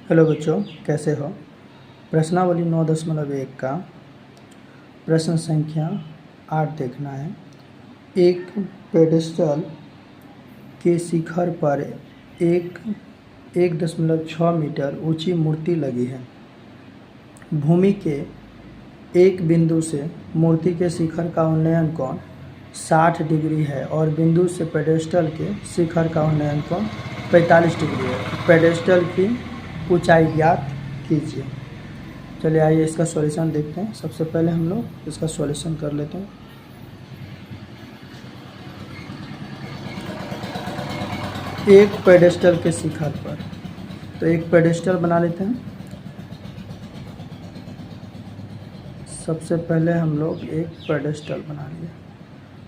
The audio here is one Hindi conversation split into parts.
हेलो बच्चों, कैसे हो। प्रश्नावली 9.1 का प्रश्न संख्या 8 देखना है। एक पेडेस्टल के शिखर पर 1.6 मीटर ऊंची मूर्ति लगी है। भूमि के एक बिंदु से मूर्ति के शिखर का उन्नयन कोण 60 डिग्री है और बिंदु से पेडेस्टल के शिखर का उन्नयन कोण 45 डिग्री है। पेडेस्टल की ऊंचाई ज्ञात कीजिए। चलिए आइए इसका सॉल्यूशन देखते हैं। सबसे पहले हम लोग इसका सॉल्यूशन कर लेते हैं। एक पेडेस्टल के शिखर पर, तो एक पेडेस्टल बना लेते हैं। सबसे पहले हम लोग एक पेडेस्टल बना लिए।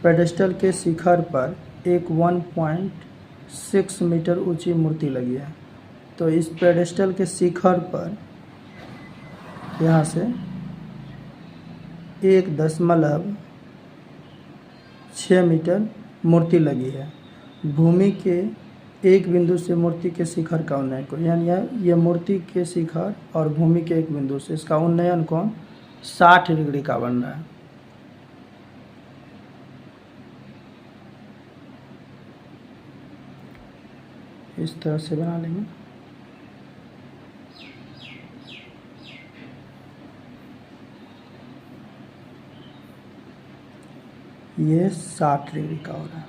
पेडेस्टल के शिखर पर एक 1.6 मीटर ऊंची मूर्ति लगी है। तो इस पेडेस्टल के शिखर पर यहाँ से 1.6 मीटर मूर्ति लगी है। भूमि के एक बिंदु से मूर्ति के शिखर का उन्नयन कोण, यानी ये मूर्ति के शिखर और भूमि के एक बिंदु से इसका उन्नयन कोण 60 डिग्री का बन रहा है। इस तरह से बना लेंगे। ये 60 डिग्री का हो रहा है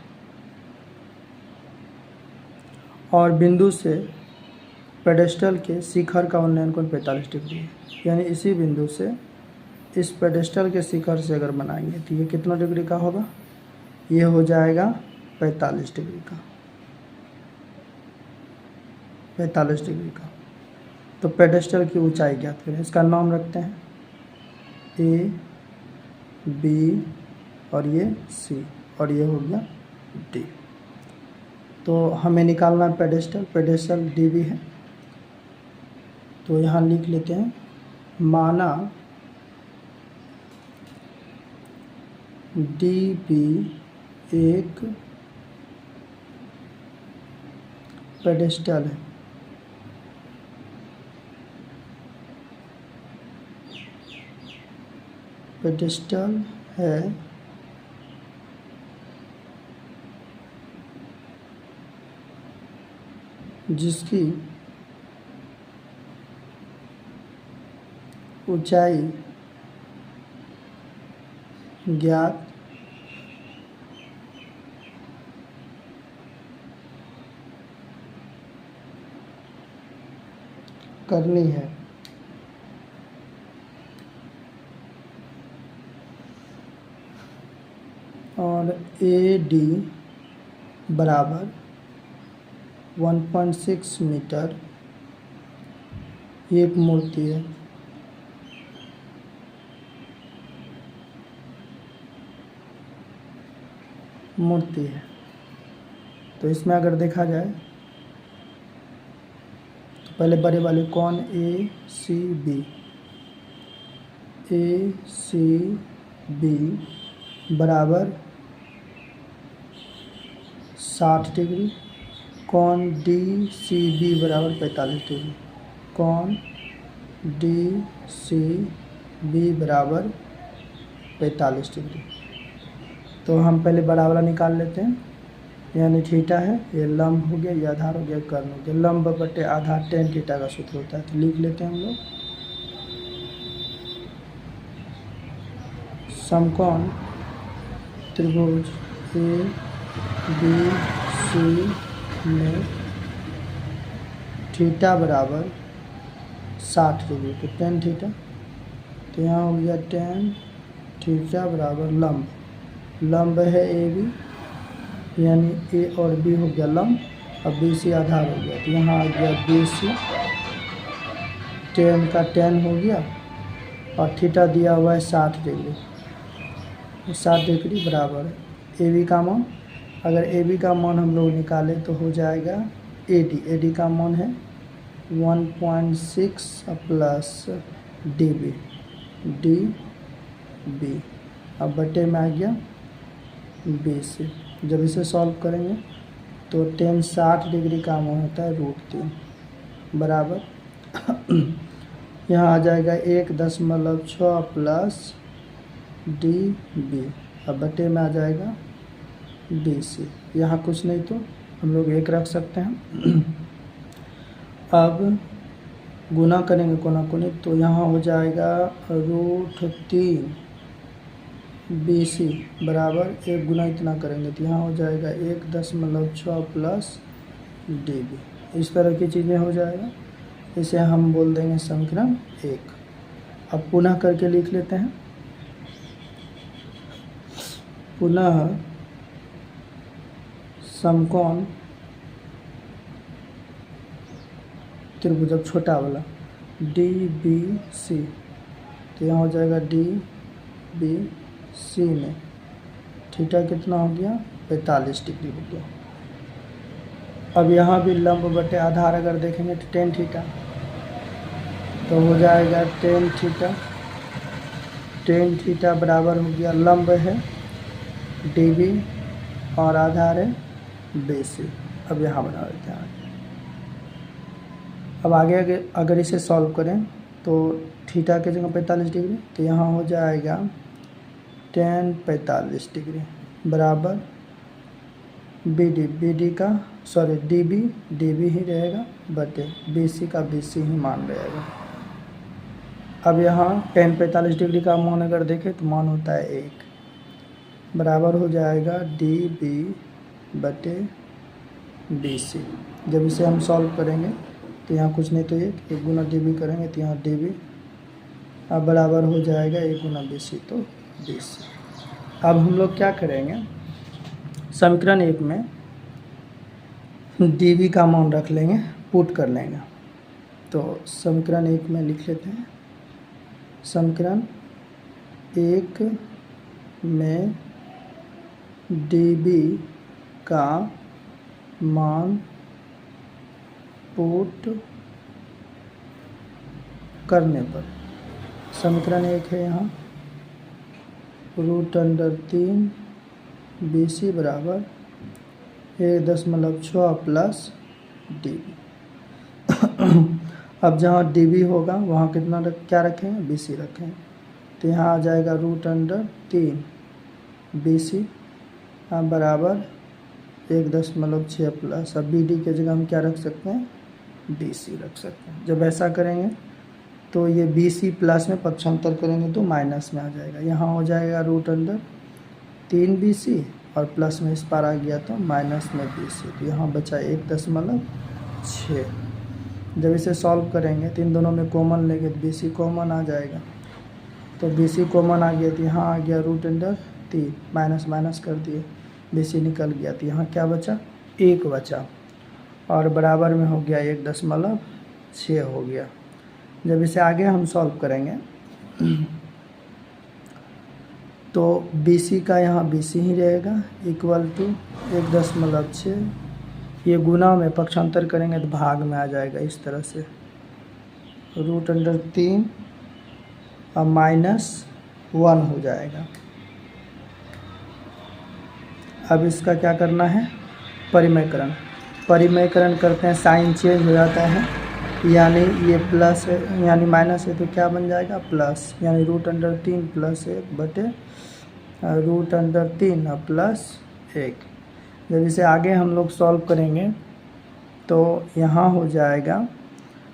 और बिंदु से पेडेस्टल के शिखर का उन्नयन कोण 45 डिग्री है। यानी इसी बिंदु से इस पेडेस्टल के शिखर से अगर बनाएंगे तो ये कितना डिग्री का होगा, ये हो जाएगा 45 डिग्री का, 45 डिग्री का। तो पेडेस्टल की ऊंचाई ज्ञात करें। इसका नाम रखते हैं ए, बी और ये सी और ये हो गया डी। तो हमें निकालना है पेडेस्टल डी भी है। तो यहाँ लिख लेते हैं, माना डी बी एक पेडेस्टल है। पेडेस्टल है जिसकी ऊंचाई ज्ञात करनी है। और ए डी बराबर 1.6 मीटर एक मूर्ति है। तो इसमें अगर देखा जाए तो पहले बड़े वाले कोण ए सी बी बराबर 60 डिग्री, कोण डी सी बी बराबर 45 डिग्री, कोण डी सी बी बराबर 45 डिग्री। तो हम पहले बड़ा वाला निकाल लेते हैं। यानी थीटा है, ये लंब हो गया, ये आधार हो गया, कर्ण हो गया। लंब बटे आधार tan थीटा का सूत्र होता है। तो लिख लेते हैं हम लोग, समकोण त्रिभुज ए बी सी में थीटा बराबर 60 डिग्री, तो tan थीटा। तो यहाँ हो गया tan थीटा बराबर लंब है ए बी, यानी ए और बी हो गया लंब, अब बी सी आधार हो गया। तो यहाँ आ गया बी सी, tan का tan हो गया और थीटा दिया हुआ है 60 डिग्री। 60 डिग्री बराबर ए बी का मान, अगर ए बी का मान हम लोग निकालें तो हो जाएगा ए डी का मान है 1.6 प्लस डी बी, अब बटे में आ गया बी से। जब इसे सॉल्व करेंगे तो tan 60 डिग्री का मान होता है √3 बराबर यहाँ आ जाएगा 1.6 प्लस DB, अब बटे में आ जाएगा BC। यहाँ कुछ नहीं तो हम लोग 1 रख सकते हैं। अब गुना करेंगे कोना कोनी, तो यहाँ हो जाएगा √3 BC बराबर 1 गुना इतना करेंगे तो यहाँ हो जाएगा 1.6 प्लस DB। इस तरह की चीज़ें हो जाएगा, इसे हम बोल देंगे समीकरण 1। अब पुनः करके लिख लेते हैं। पुनः समकोण त्रिभुज, अब छोटा वाला DBC, तो यहाँ हो जाएगा DBC में थीटा कितना हो गया 45 डिग्री हो गया। अब यहाँ भी लंब बटे आधार अगर देखेंगे तो tan थीटा, तो हो जाएगा tan थीटा बराबर हो गया, लंब है DB और आधार है BC। अब यहाँ बना देते हैं। अब आगे अगर इसे सॉल्व करें तो थीटा के जगह 45 डिग्री, तो यहाँ हो जाएगा tan 45 डिग्री बराबर DB ही रहेगा बटे BC का BC ही मान रहेगा। अब यहाँ tan 45 डिग्री का मान अगर देखें तो मान होता है 1, बराबर हो जाएगा DB बटे BC। जब इसे हम सॉल्व करेंगे तो यहाँ कुछ नहीं तो 1 गुना DB करेंगे तो यहाँ DB, अब बराबर हो जाएगा 1 गुना BC तो BC। अब हम लोग क्या करेंगे, समीकरण 1 में DB का मान रख लेंगे, पुट कर लेंगे। तो समीकरण 1 में लिख लेते हैं, समीकरण 1 में DB का मान पुट करने पर, समीकरण 1 है यहाँ √3 BC बराबर 1.6 प्लस DB। अब जहाँ DB होगा वहाँ कितना क्या रखेंगे, BC रखेंगे, तो यहाँ आ जाएगा √3 BC बराबर 1.6 प्लस, अब BD के जगह हम क्या रख सकते हैं, BC रख सकते हैं। जब ऐसा करेंगे तो ये BC प्लस में पक्षांतर करेंगे तो माइनस में आ जाएगा, यहाँ हो जाएगा √3 BC और प्लस में इस पार आ गया तो माइनस में BC, तो यहाँ बचा 1.6। जब इसे सॉल्व करेंगे तो इन दोनों में कॉमन लेंगे तो BC कॉमन आ जाएगा, तो BC कॉमन आ गया तो यहाँ आ गया √3, माइनस माइनस कर दिए, BC निकल गया तो यहाँ क्या बचा, 1 बचा और बराबर में हो गया 1.6 हो गया। जब इसे आगे हम सॉल्व करेंगे तो BC का यहाँ BC ही रहेगा इक्वल टू 1.6, ये गुना में पक्षांतर करेंगे तो भाग में आ जाएगा इस तरह से, √3 और -1 हो जाएगा। अब इसका क्या करना है, परिमयकरण करते हैं, साइन चेंज हो जाता है, यानी ये प्लस है यानी माइनस है तो क्या बन जाएगा प्लस, यानी √3 प्लस 1 बटे √3 और प्लस 1। जब इसे आगे हम लोग सॉल्व करेंगे तो यहाँ हो जाएगा,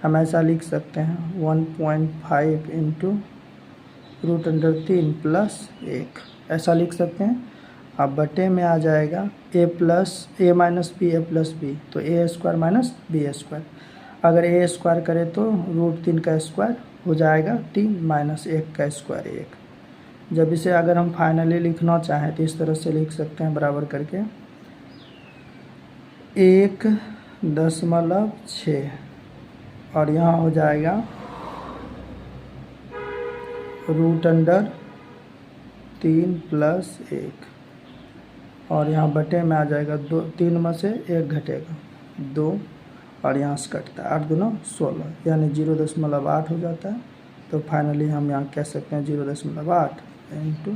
हम ऐसा लिख सकते हैं 1.5 इंटू √3 प्लस 1, ऐसा लिख सकते हैं। अब बटे में आ जाएगा a माइनस b, तो a² माइनस b², अगर a² करें तो √3 का स्क्वायर हो जाएगा 3 माइनस 1 का स्क्वायर 1। जब इसे अगर हम फाइनली लिखना चाहें तो इस तरह से लिख सकते हैं, बराबर करके 1.6 और यहाँ हो जाएगा √3 प्लस 1 और यहाँ बटे में आ जाएगा 3 में से 1 घटेगा 2 और यहाँ से कटता है 8 दूना 16, यानी 0.8 हो जाता है। तो फाइनली हम यहाँ कह सकते हैं 0.8 इंटू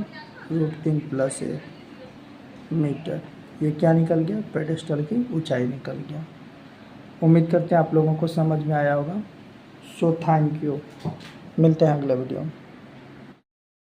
√3 प्लस 1 मीटर। ये क्या निकल गया, पेडेस्टल की ऊंचाई निकल गया। उम्मीद करते हैं आप लोगों को समझ में आया होगा। So thank you. मिलते हैं अगले वीडियो में।